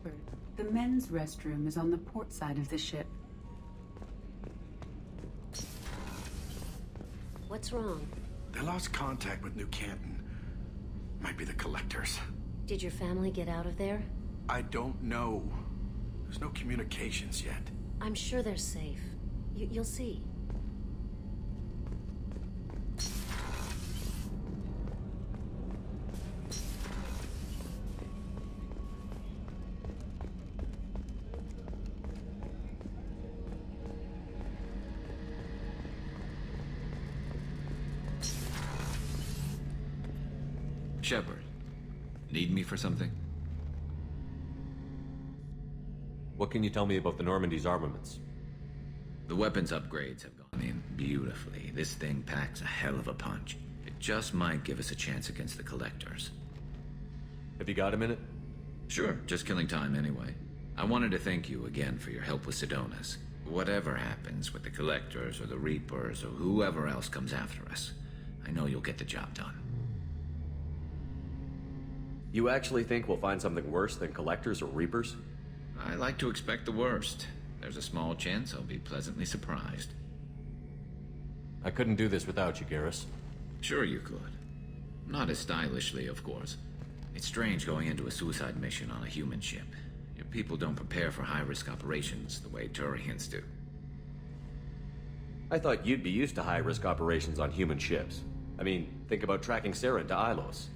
Shepard, the men's restroom is on the port side of the ship. What's wrong? They lost contact with New Canton. Might be the Collectors. Did your family get out of there? I don't know. There's no communications yet. I'm sure they're safe. You'll see. Shepard, need me for something? What can you tell me about the Normandy's armaments? The weapons upgrades have gone in beautifully. This thing packs a hell of a punch. It just might give us a chance against the Collectors. Have you got a minute? Sure, just killing time anyway. I wanted to thank you again for your help with Sidonis. Whatever happens with the Collectors or the Reapers or whoever else comes after us, I know you'll get the job done. You actually think we'll find something worse than Collectors or Reapers? I like to expect the worst. There's a small chance I'll be pleasantly surprised. I couldn't do this without you, Garrus. Sure you could. Not as stylishly, of course. It's strange going into a suicide mission on a human ship. Your people don't prepare for high-risk operations the way Turians do. I thought you'd be used to high-risk operations on human ships. I mean, think about tracking Saren to Ilos.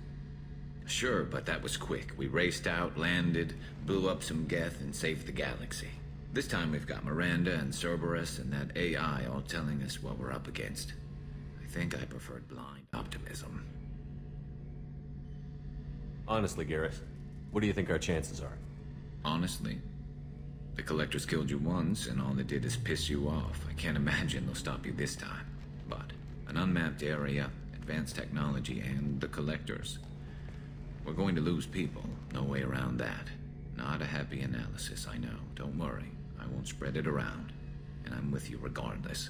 Sure, but that was quick. We raced out, landed, blew up some Geth, and saved the galaxy. This time we've got Miranda and Cerberus and that AI all telling us what we're up against. I think I preferred blind optimism. Honestly, Garrus, what do you think our chances are? Honestly, the Collectors killed you once, and all they did is piss you off. I can't imagine they'll stop you this time. But an unmapped area, advanced technology, and the Collectors. We're going to lose people. No way around that. Not a happy analysis, I know. Don't worry. I won't spread it around. And I'm with you regardless.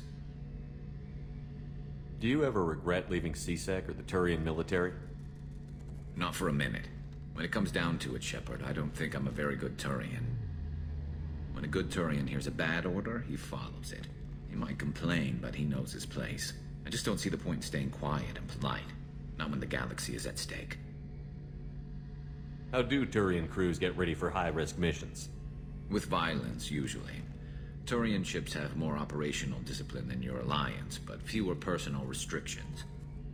Do you ever regret leaving CSEC or the Turian military? Not for a minute. When it comes down to it, Shepard, I don't think I'm a very good Turian. When a good Turian hears a bad order, he follows it. He might complain, but he knows his place. I just don't see the point in staying quiet and polite. Not when the galaxy is at stake. How do Turian crews get ready for high-risk missions? With violence, usually. Turian ships have more operational discipline than your alliance, but fewer personal restrictions.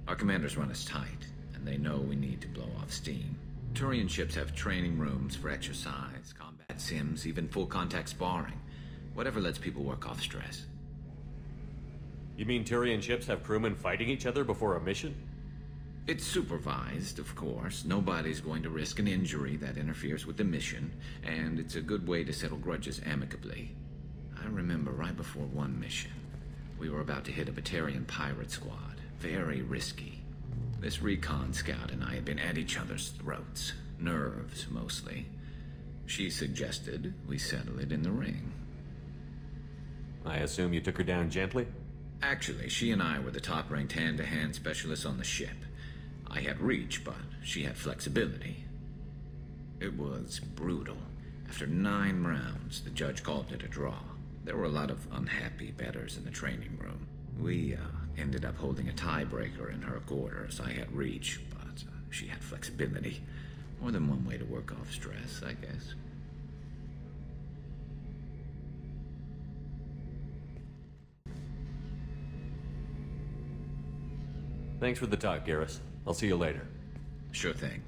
Our commanders run us tight, and they know we need to blow off steam. Turian ships have training rooms for exercise, combat sims, even full-contact sparring. Whatever lets people work off stress. You mean Turian ships have crewmen fighting each other before a mission? It's supervised, of course. Nobody's going to risk an injury that interferes with the mission, and it's a good way to settle grudges amicably. I remember right before one mission, we were about to hit a Batarian pirate squad. Very risky. This recon scout and I had been at each other's throats. Nerves, mostly. She suggested we settle it in the ring. I assume you took her down gently? Actually, she and I were the top-ranked hand-to-hand specialists on the ship. I had reach, but she had flexibility. It was brutal. After 9 rounds, the judge called it a draw. There were a lot of unhappy bettors in the training room. We ended up holding a tiebreaker in her quarters. I had reach, but she had flexibility. More than one way to work off stress, I guess. Thanks for the talk, Garrus. I'll see you later. Sure thing.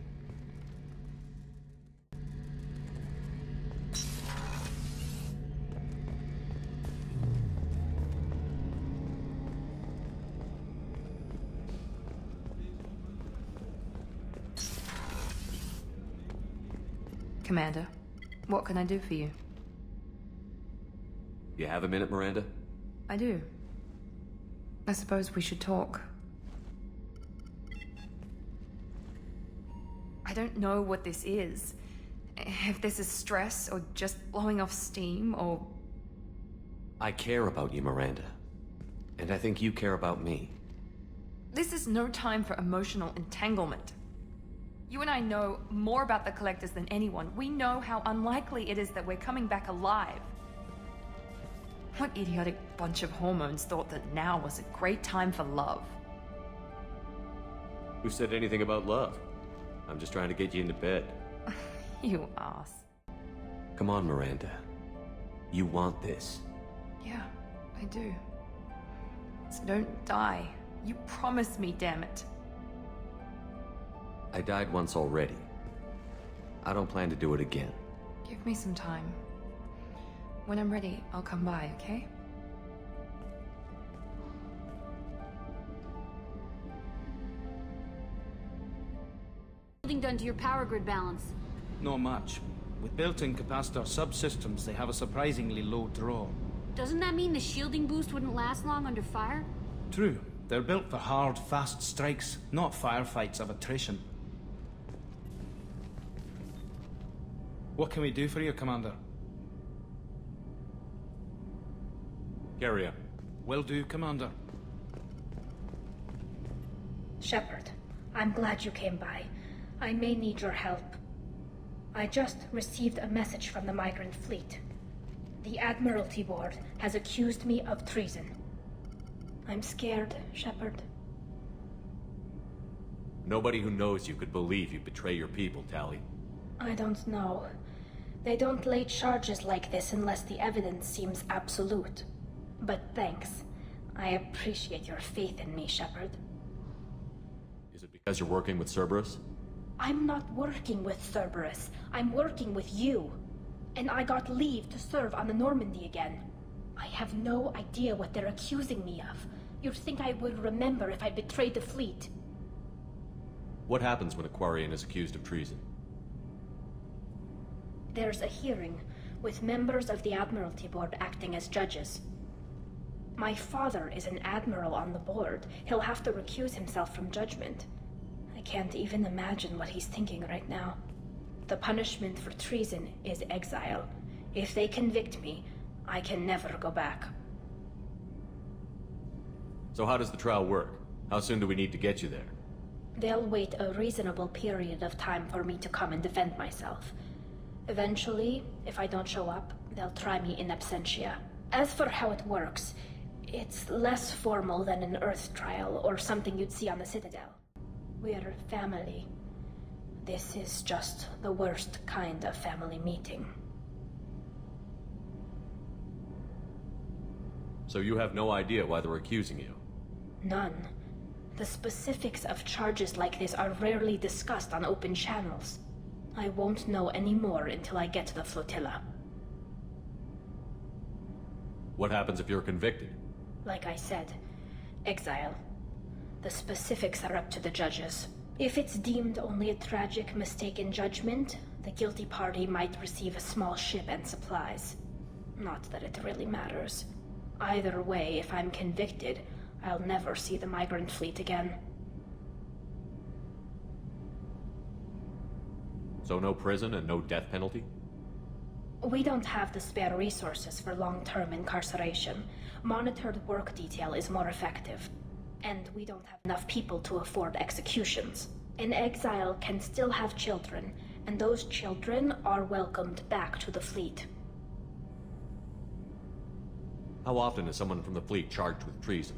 Commander, what can I do for you? You have a minute, Miranda? I do. I suppose we should talk. I don't know what this is. If this is stress, or just blowing off steam, or... I care about you, Miranda. And I think you care about me. This is no time for emotional entanglement. You and I know more about the Collectors than anyone. We know how unlikely it is that we're coming back alive. What idiotic bunch of hormones thought that now was a great time for love? Who said anything about love? I'm just trying to get you into bed. You ass. Come on, Miranda. You want this. Yeah, I do. So don't die. You promised me, damn it. I died once already. I don't plan to do it again. Give me some time. When I'm ready, I'll come by, okay? Something done to your power grid balance? Not much. With built-in capacitor subsystems, they have a surprisingly low draw. Doesn't that mean the shielding boost wouldn't last long under fire? True. They're built for hard, fast strikes, not firefights of attrition. What can we do for you, Commander? Carry on. Will do, Commander. Shepard, I'm glad you came by. I may need your help. I just received a message from the Migrant Fleet. The Admiralty Board has accused me of treason. I'm scared, Shepard. Nobody who knows you could believe you betray your people, Tali. I don't know. They don't lay charges like this unless the evidence seems absolute. But thanks. I appreciate your faith in me, Shepard. Is it because you're working with Cerberus? I'm not working with Cerberus. I'm working with you. And I got leave to serve on the Normandy again. I have no idea what they're accusing me of. You'd think I would remember if I betrayed the fleet. What happens when a Quarian is accused of treason? There's a hearing, with members of the Admiralty Board acting as judges. My father is an admiral on the board. He'll have to recuse himself from judgment. I can't even imagine what he's thinking right now. The punishment for treason is exile. If they convict me, I can never go back. So how does the trial work? How soon do we need to get you there? They'll wait a reasonable period of time for me to come and defend myself. Eventually, if I don't show up, they'll try me in absentia. As for how it works, it's less formal than an Earth trial or something you'd see on the Citadel. We're family. This is just the worst kind of family meeting. So you have no idea why they're accusing you? None. The specifics of charges like this are rarely discussed on open channels. I won't know any more until I get to the flotilla. What happens if you're convicted? Like I said, exile. The specifics are up to the judges. If it's deemed only a tragic mistake in judgment, the guilty party might receive a small ship and supplies. Not that it really matters. Either way, if I'm convicted, I'll never see the Migrant Fleet again. So no prison and no death penalty? We don't have the spare resources for long-term incarceration. Monitored work detail is more effective. And we don't have enough people to afford executions. An exile can still have children, and those children are welcomed back to the fleet. How often is someone from the fleet charged with treason?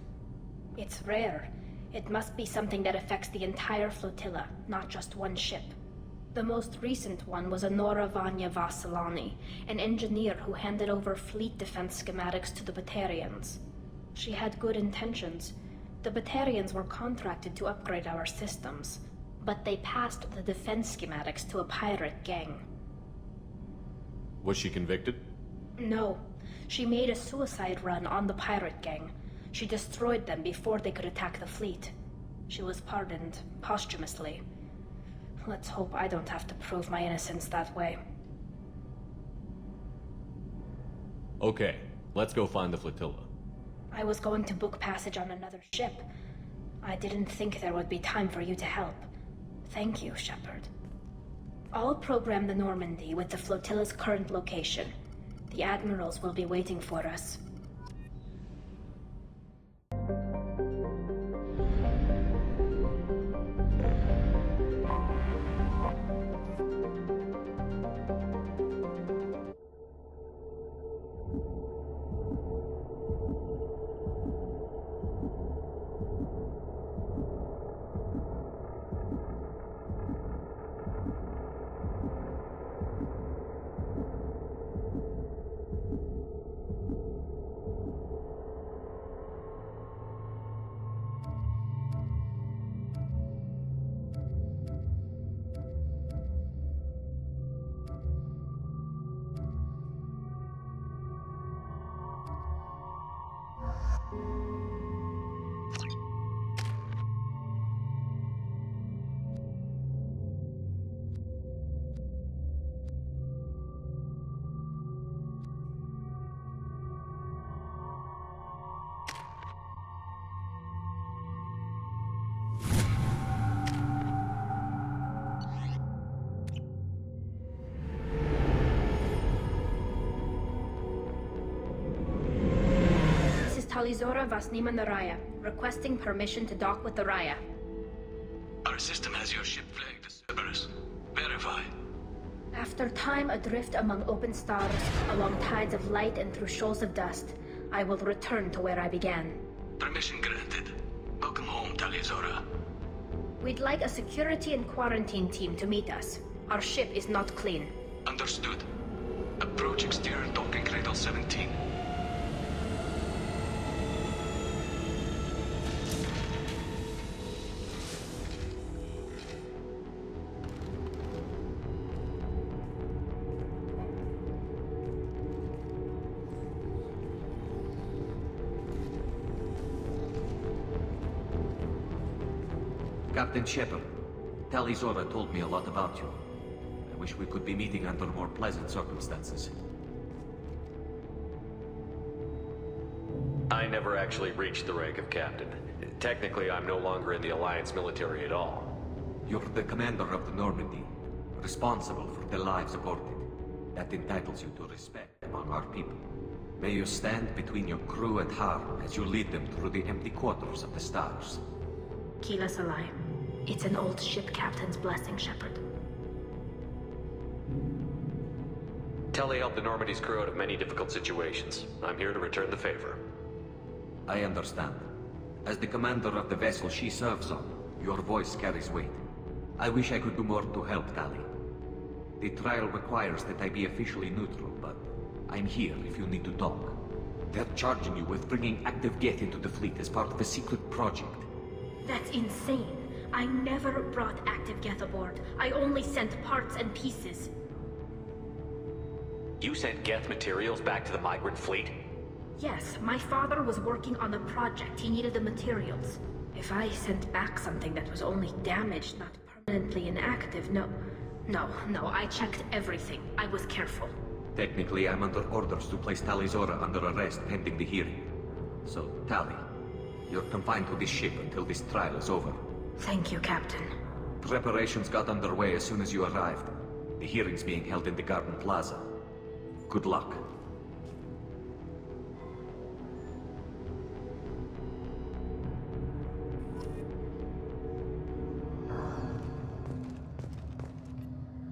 It's rare. It must be something that affects the entire flotilla, not just one ship. The most recent one was Honora Vanya Vassilani, an engineer who handed over fleet defense schematics to the Batarians. She had good intentions. The Batarians were contracted to upgrade our systems, but they passed the defense schematics to a pirate gang. Was she convicted? No. She made a suicide run on the pirate gang. She destroyed them before they could attack the fleet. She was pardoned posthumously. Let's hope I don't have to prove my innocence that way. Okay, let's go find the flotilla. I was going to book passage on another ship. I didn't think there would be time for you to help. Thank you, Shepard. I'll program the Normandy with the flotilla's current location. The admirals will be waiting for us. Talizora Vasnima Naraya, requesting permission to dock with the Raya. Our system has your ship flagged as Cerberus. Verify. After time adrift among open stars, along tides of light and through shoals of dust, I will return to where I began. Permission granted. Welcome home, Talizora. We'd like a security and quarantine team to meet us. Our ship is not clean. Understood. Approach exterior docking cradle 17. Captain Shepard, Talizora told me a lot about you. I wish we could be meeting under more pleasant circumstances. I never actually reached the rank of captain. Technically, I'm no longer in the Alliance military at all. You're the commander of the Normandy, responsible for the lives aborted. That entitles you to respect among our people. May you stand between your crew and harm as you lead them through the empty quarters of the stars. Kila Salai. It's an old ship captain's blessing, Shepard. Telly helped the Normandy's crew out of many difficult situations. I'm here to return the favor. I understand. As the commander of the vessel she serves on, your voice carries weight. I wish I could do more to help Tali. The trial requires that I be officially neutral, but I'm here if you need to talk. They're charging you with bringing active Geth into the fleet as part of a secret project. That's insane. I never brought active Geth aboard. I only sent parts and pieces. You sent Geth materials back to the migrant fleet? Yes, my father was working on a project. He needed the materials. If I sent back something that was only damaged, not permanently inactive, no, I checked everything. I was careful. Technically, I'm under orders to place Talizora under arrest pending the hearing. So, Tali, you're confined to this ship until this trial is over. Thank you, Captain. Preparations got underway as soon as you arrived. The hearing's being held in the Garden Plaza. Good luck.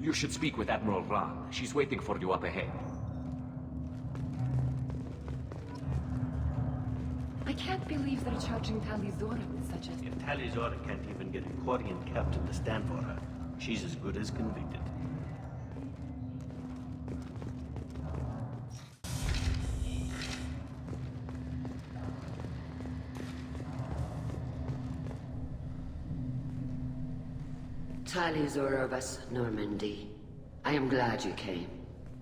You should speak with Admiral Ran. She's waiting for you up ahead. I can't believe they're charging Talizora with such a... If Talizora can't even get a Quarian captain to stand for her, she's as good as convicted. Talizora Vas Normandy. I am glad you came.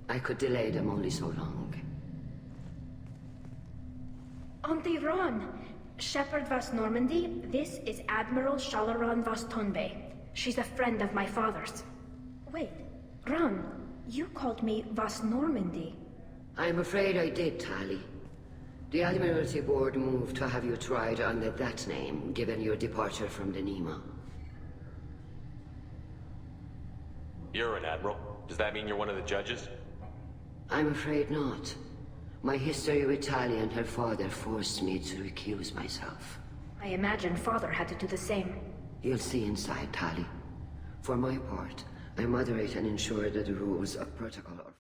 I could delay them only so long. Auntie Ron! Shepard Vas Normandy, this is Admiral Shalaran Vas Tonbe. She's a friend of my father's. Wait, Ron, you called me Vas Normandy. I'm afraid I did, Tali. The Admiralty Board moved to have you tried under that name, given your departure from the Nima. You're an admiral. Does that mean you're one of the judges? I'm afraid not. My history with Tali and her father forced me to recuse myself. I imagine father had to do the same. You'll see inside, Tali. For my part, I moderate and ensure that the rules of protocol are